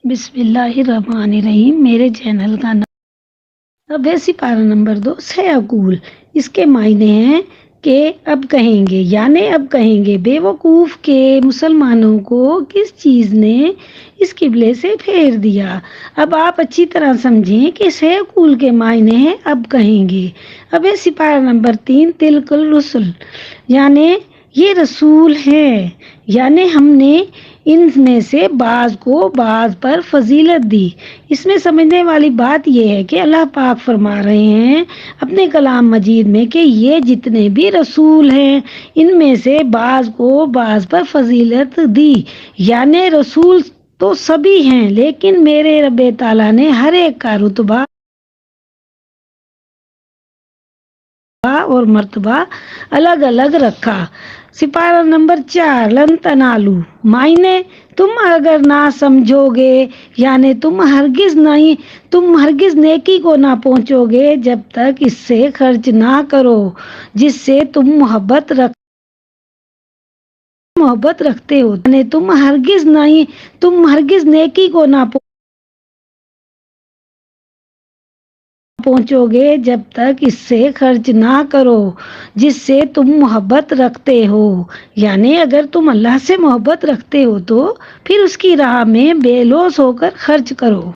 بسم اللہ الرحمن الرحیم۔ میرے چینل کا نام اب ہے سپارہ نمبر 2 سیقول۔ اس کے معنی ہیں کہ اب کہیں گے، یعنی اب کہیں گے۔ بے وقوف کے مسلمانوں کو کس چیز نے اس قبلے سے پھیر دیا؟ اب آپ اچھی طرح سمجھیں کہ سیقول کے معنی ہیں اب کہیں گے۔ اب ہے سپارہ نمبر 3 تلک الرسل، یعنی یہ رسول ہیں، یعنی ہم نے ان میں سے بعض کو بعض پر فضیلت دی۔ اس میں سمجھنے والی بات یہ ہے کہ اللہ پاک فرما رہے ہیں اپنے کلام مجید میں کہ یہ جتنے بھی رسول ہیں ان میں سے بعض کو بعض پر فضیلت دی، یعنی رسول تو سبھی ہیں لیکن میرے رب تعالیٰ نے ہر ایک کا رتبہ اور مرتبہ الگ الگ رکھا۔ سپارہ نمبر 4 لن تنالو، معنی تم اگر نہ سمجھو گے، یعنی تم ہرگز نیکی کو نہ پہنچو گے جب تک اس سے خرچ نہ کرو جس سے تم محبت رکھتے ہو، یعنی تم ہرگز نیکی کو نہ پہنچو گے جب تک اس سے خرچ نہ کرو جس سے تم محبت رکھتے ہو، یعنی اگر تم اللہ سے محبت رکھتے ہو تو پھر اس کی راہ میں بے لوث ہو کر خرچ کرو۔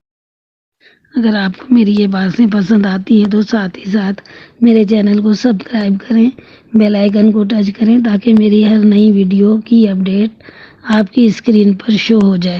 اگر آپ کو میری یہ باتیں پسند آتی ہیں تو ساتھ ہی ساتھ میرے چینل کو سبسکرائب کریں، بیل آئیکن کو ٹچ کریں تاکہ میری ہر نئی ویڈیو کی اپڈیٹ آپ کی اسکرین پر شو ہو جائے۔